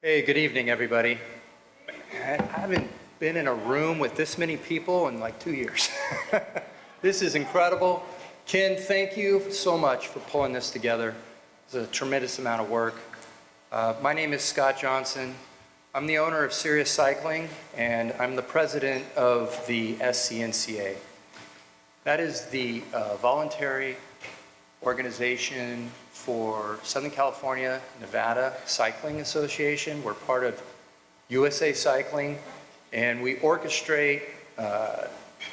Hey, good evening, everybody. I haven't been in a room with this many people in like 2 years. This is incredible. Ken, thank you so much for pulling this together. It's a tremendous amount of work. My name is Scott Johnson. I'm the owner of Serious Cycling, and I'm the president of the SCNCA. That is the voluntary organization for Southern California, Nevada Cycling Association. We're part of USA Cycling, and we orchestrate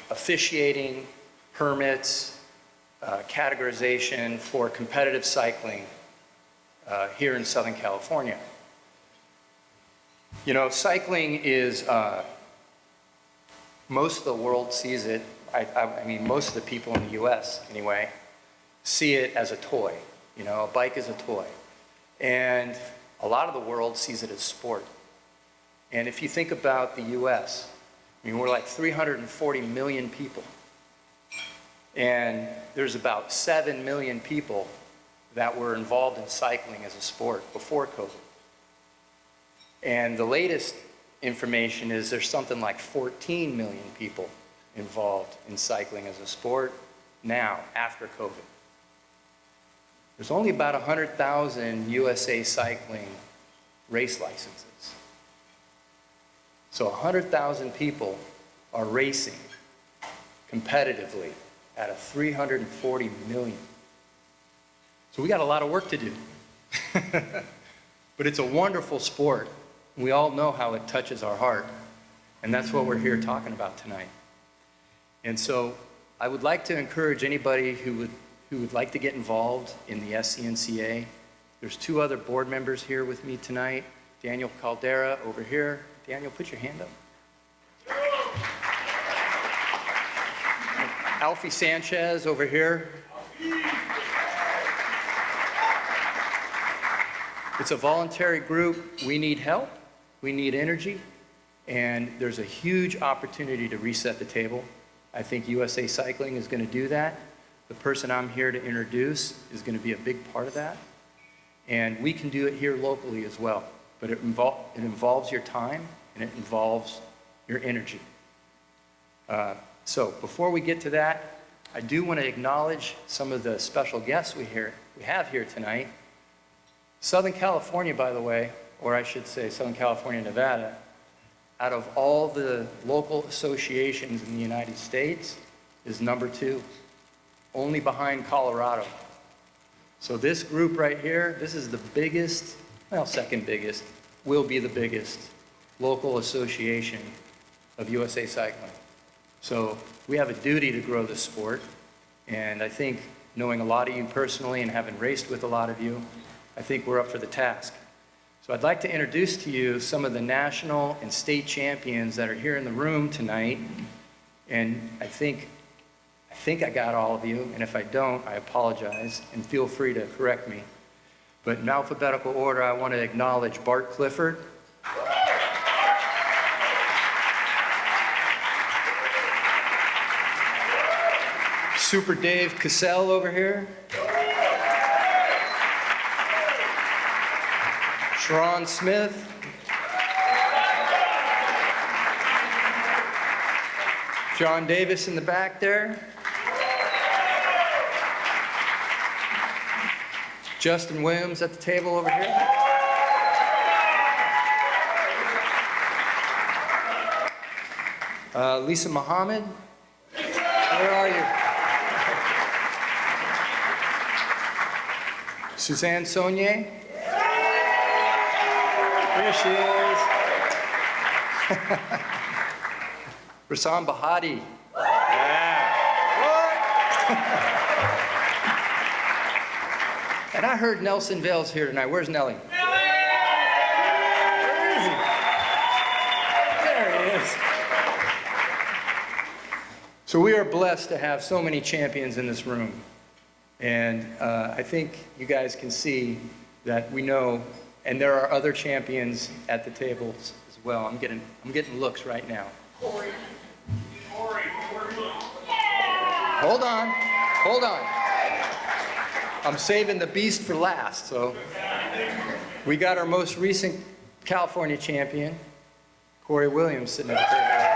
officiating, permits, categorization for competitive cycling here in Southern California. You know, cycling is, most of the world sees it, I mean most of the people in the US anyway, see it as a toy. You know, a bike is a toy. And a lot of the world sees it as sport. And if you think about the US, I mean, we're like 340 million people. And there's about 7 million people that were involved in cycling as a sport before COVID. And the latest information is there's something like 14 million people involved in cycling as a sport now, after COVID. There's only about 100,000 USA Cycling race licenses. So 100,000 people are racing competitively out of 340 million. So we got a lot of work to do. But it's a wonderful sport. We all know how it touches our heart. And that's what we're here talking about tonight. And so I would like to encourage anybody who would like to get involved in the SCNCA. There's 2 other board members here with me tonight. Daniel Caldera over here. Daniel, put your hand up. Alfie Sanchez over here. It's a voluntary group. We need help. We need energy. And there's a huge opportunity to reset the table. I think USA Cycling is going to do that. The person I'm here to introduce is going to be a big part of that. And we can do it here locally as well. But it involves your time and it involves your energy. So before we get to that, I do want to acknowledge some of the special guests we have here tonight. Southern California, by the way, or I should say Southern California, Nevada, out of all the local associations in the United States, is number 2. Only behind Colorado. So this group right here, this is the biggest, well, second biggest, will be the biggest local association of USA Cycling. So we have a duty to grow this sport. And I think knowing a lot of you personally and having raced with a lot of you, I think we're up for the task. So I'd like to introduce to you some of the national and state champions that are here in the room tonight. And I think I got all of you, and if I don't, I apologize, and feel free to correct me. But in alphabetical order, I want to acknowledge Bart Clifford. Super Dave Cassell over here. Sharon Smith. John Davis in the back there. Justin Williams at the table over here. Lisa Muhammad, where are you? Suzanne Saunier. There she is. Rasan Bahati. Yeah. What? And I heard Nelson Vale's here tonight. Where's Nelly? Nelly! Where is he? There he is. So we are blessed to have so many champions in this room. And I think you guys can see that we know, and there are other champions at the tables as well. I'm getting looks right now. Corey. Hold on. I'm saving the beast for last. So we got our most recent California champion, Corey Williams, sitting at the table there.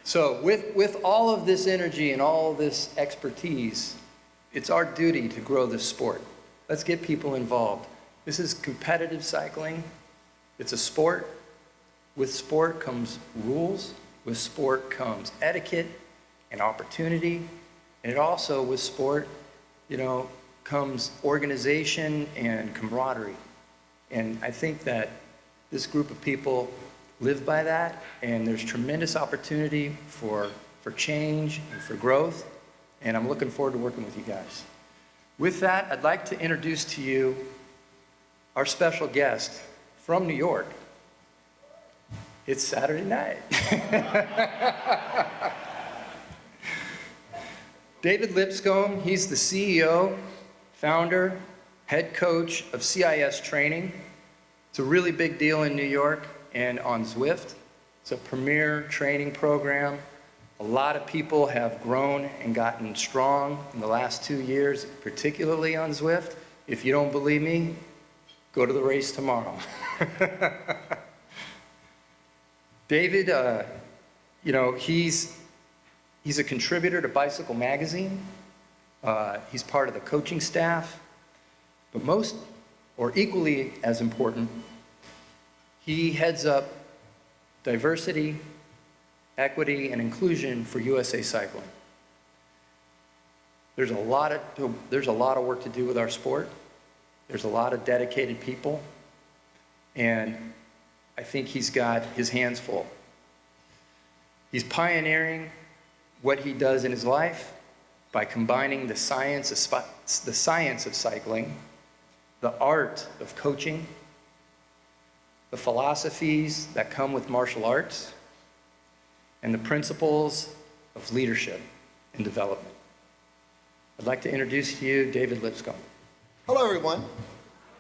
So with all of this energy and all this expertise, it's our duty to grow this sport. Let's get people involved. This is competitive cycling. It's a sport. With sport comes rules. With sport comes etiquette and opportunity. And it also, with sport, comes organization and camaraderie. And I think that this group of people live by that, and there's tremendous opportunity for change and for growth, and I'm looking forward to working with you guys. With that, I'd like to introduce to you our special guest from New York. It's Saturday night. David Lipscomb, he's the CEO, founder, head coach of CIS Training. It's a really big deal in New York and on Zwift. It's a premier training program. A lot of people have grown and gotten strong in the last 2 years, particularly on Zwift. If you don't believe me, go to the race tomorrow. David, he's a contributor to Bicycle Magazine. He's part of the coaching staff. But most, or equally as important, he heads up diversity, equity, and inclusion for USA Cycling. There's a lot of work to do with our sport. There's a lot of dedicated people, and I think he's got his hands full. He's pioneering what he does in his life by combining the science of cycling, the art of coaching, the philosophies that come with martial arts, and the principles of leadership and development. I'd like to introduce to you David Lipscomb. Hello, everyone.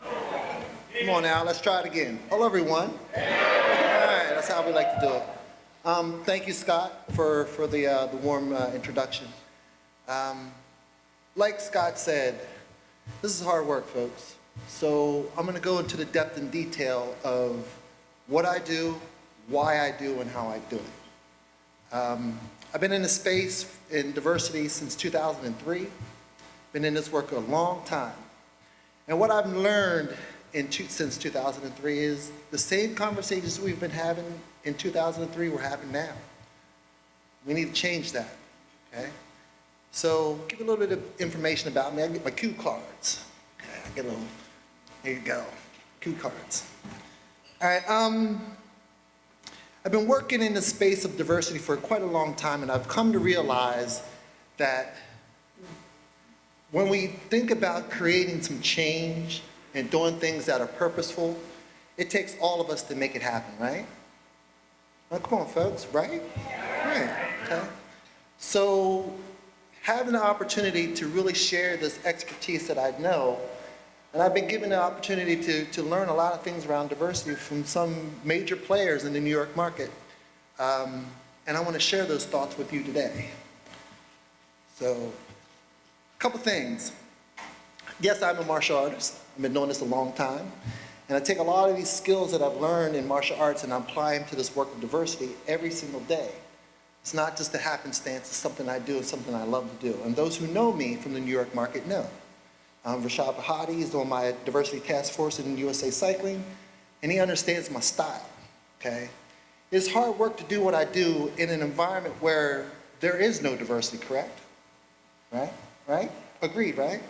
Come on now, let's try it again. Hello, everyone. All right, that's how we like to do it. Thank you, Scott, for the warm introduction. Like Scott said, this is hard work, folks. So I'm going to go into the depth and detail of what I do, why I do, and how I do it. I've been in the space in diversity since 2003. Been in this work a long time. And what I've learned since 2003 is the same conversations we've been having in 2003 we're having now. We need to change that, okay? So give a little bit of information about me. I get my cue cards. Okay, I get a little, here you go, cue cards. All right, I've been working in the space of diversity for quite a long time, and I've come to realize that when we think about creating some change and doing things that are purposeful, it takes all of us to make it happen, right? Well, come on, folks, right? Right, okay. So having the opportunity to really share this expertise that I know, and I've been given the opportunity to learn a lot of things around diversity from some major players in the New York market. And I want to share those thoughts with you today. So, a couple things. Yes, I'm a martial artist. I've been doing this a long time. And I take a lot of these skills that I've learned in martial arts and I apply them to this work of diversity every single day. It's not just a happenstance, it's something I do and something I love to do. And those who know me from the New York market know. Rashad Bahati is on my diversity task force in USA Cycling, and he understands my style, okay? It's hard work to do what I do in an environment where there is no diversity, correct? Right? Right? Agreed, right?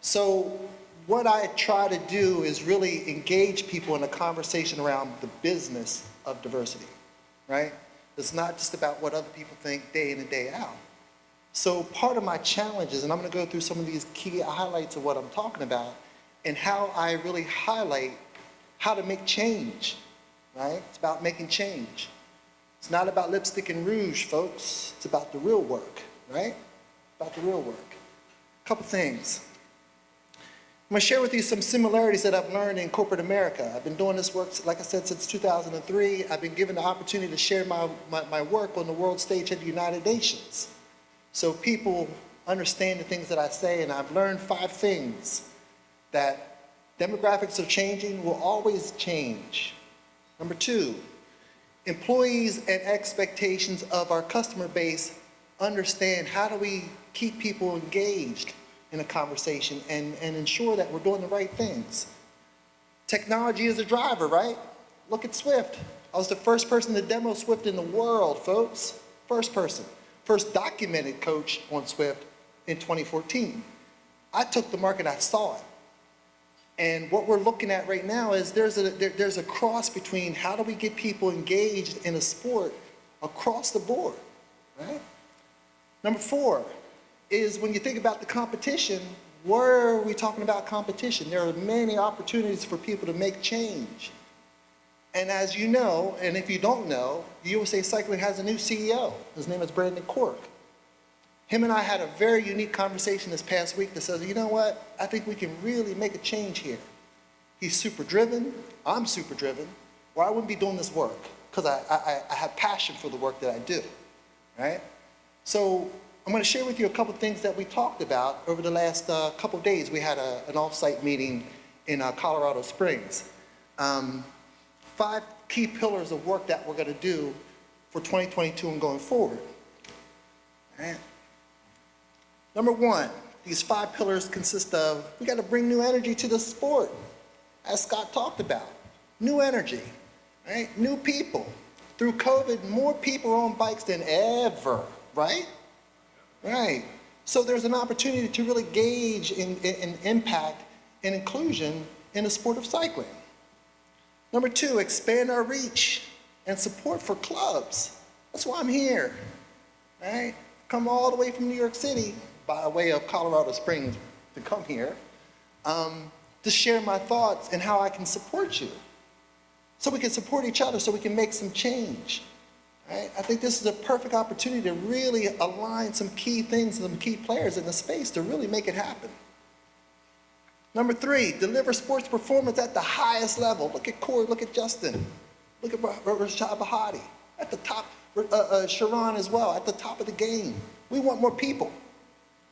So what I try to do is really engage people in a conversation around the business of diversity, right? It's not just about what other people think day in and day out. So part of my challenges, and I'm going to go through some of these key highlights of what I'm talking about, and how I really highlight how to make change, right? It's about making change. It's not about lipstick and rouge, folks. It's about the real work, right? About the real work. A couple things. I'm going to share with you some similarities that I've learned in corporate America. I've been doing this work, like I said, since 2003. I've been given the opportunity to share my work on the world stage at the United Nations. So people understand the things that I say, and I've learned 5 things: that demographics are changing, will always change. Number 2, employees and expectations of our customer base understand how do we keep people engaged in a conversation and ensure that we're doing the right things. Technology is a driver, right? Look at Swift. I was the first person to demo Swift in the world, folks. First person. First documented coach on Swift in 2014. I took the market, I saw it. And what we're looking at right now is there's a cross between how do we get people engaged in a sport across the board, right? Number 4 is when you think about the competition, where are we talking about competition? There are many opportunities for people to make change. And as you know, and if you don't know, USA Cycling has a new CEO. His name is Brandon Cork. Him and I had a very unique conversation this past week that says, you know what, I think we can really make a change here. He's super driven, I'm super driven, or I wouldn't be doing this work, because I have passion for the work that I do, right? So I'm going to share with you a couple things that we talked about over the last couple of days. We had an off-site meeting in Colorado Springs. 5 key pillars of work that we're going to do for 2022 and going forward. Right? Number 1, these 5 pillars consist of, we got to bring new energy to the sport, as Scott talked about. New energy, right? New people. Through COVID, more people are on bikes than ever, right? Right. So there's an opportunity to really gauge in impact and inclusion in the sport of cycling. Number 2, expand our reach and support for clubs. That's why I'm here, right? Come all the way from New York City by way of Colorado Springs to come here to share my thoughts and how I can support you. So we can support each other, so we can make some change. Right? I think this is a perfect opportunity to really align some key things, some key players in the space to really make it happen. Number 3, deliver sports performance at the highest level. Look at Corey, look at Justin, look at Rashad Bahati, at the top, Sharon as well, at the top of the game. We want more people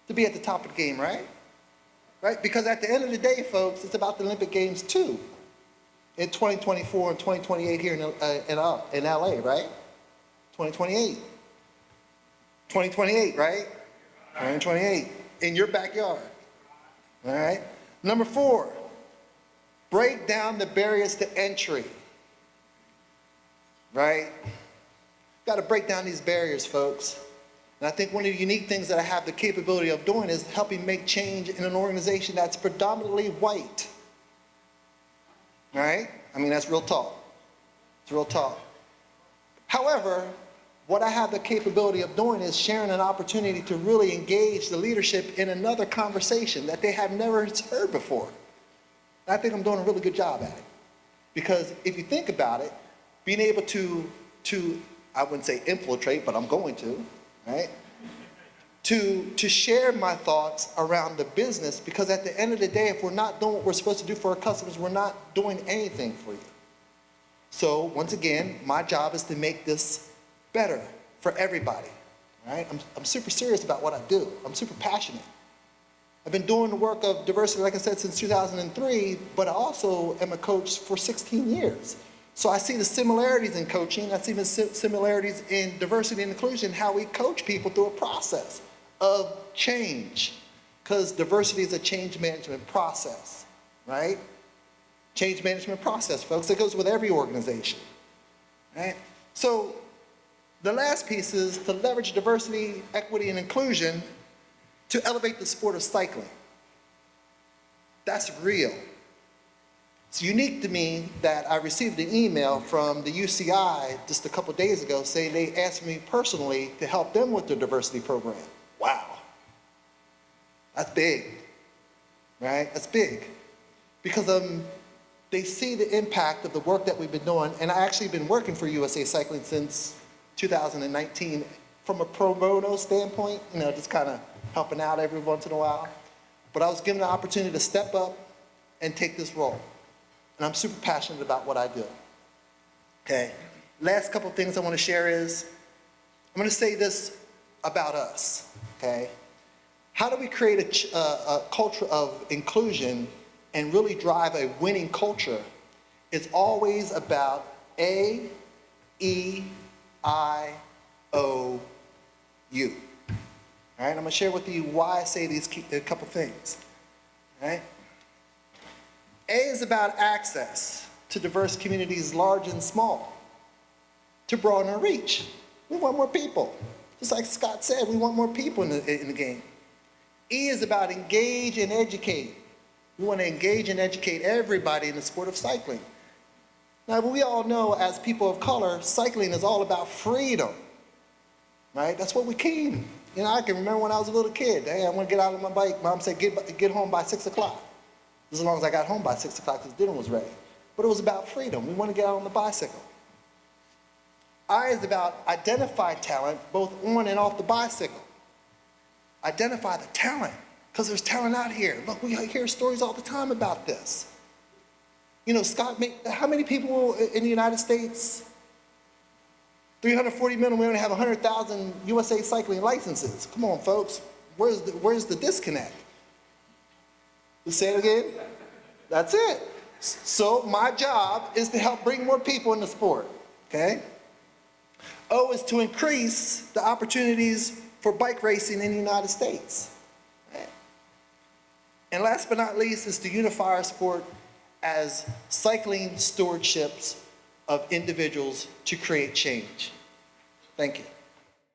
to be at the top of the game, right? Right? Because at the end of the day, folks, it's about the Olympic Games too, in 2024 and 2028 here in LA, right? 2028. 2028, right? 2028, in your backyard, all right? Number 4, break down the barriers to entry, right? Got to break down these barriers, folks. And I think one of the unique things that I have the capability of doing is helping make change in an organization that's predominantly white, all right? I mean, that's real talk. It's real talk. However, what I have the capability of doing is sharing an opportunity to really engage the leadership in another conversation that they have never heard before. And I think I'm doing a really good job at it. Because if you think about it, being able to I wouldn't say infiltrate, but I'm going to, right? To share my thoughts around the business, because at the end of the day, if we're not doing what we're supposed to do for our customers, we're not doing anything for you. So once again, my job is to make this better for everybody, right? I'm super serious about what I do. I'm super passionate. I've been doing the work of diversity, like I said, since 2003, but I also am a coach for 16 years. So I see the similarities in coaching. I see the similarities in diversity and inclusion, how we coach people through a process of change, because diversity is a change management process, right? Change management process, folks. It goes with every organization, right? So the last piece is to leverage diversity, equity, and inclusion to elevate the sport of cycling. That's real. It's unique to me that I received an email from the UCI just a couple days ago saying they asked me personally to help them with their diversity program. Wow. That's big, right? That's big. Because they see the impact of the work that we've been doing, and I actually been working for USA Cycling since 2019 from a pro bono standpoint, you know, just kind of helping out every once in a while. But I was given the opportunity to step up and take this role. And I'm super passionate about what I do. Okay, last couple things I want to share is, I'm going to say this about us, okay? How do we create a culture of inclusion and really drive a winning culture? It's always about A, E, I, O, U. All right, I'm gonna share with you why I say these a couple things. All right? A is about access to diverse communities, large and small, to broaden our reach. We want more people. Just like Scott said, we want more people in the game. E is about engage and educate. We want to engage and educate everybody in the sport of cycling. Now, we all know as people of color, cycling is all about freedom, right? That's what we came. You know, I can remember when I was a little kid, hey, I want to get out on my bike. Mom said, get home by 6 o'clock. As long as I got home by 6 o'clock because dinner was ready. But it was about freedom. We want to get out on the bicycle. I is about identify talent both on and off the bicycle. Identify the talent, because there's talent out here. Look, we hear stories all the time about this. You know, Scott, how many people in the United States? 340 million, we only have 100,000 USA cycling licenses. Come on, folks. Where's the disconnect? Say it again? That's it. So my job is to help bring more people in the sport, okay? O is to increase the opportunities for bike racing in the United States. Right? And last but not least is to unify our sport as cycling stewardships of individuals to create change. Thank you.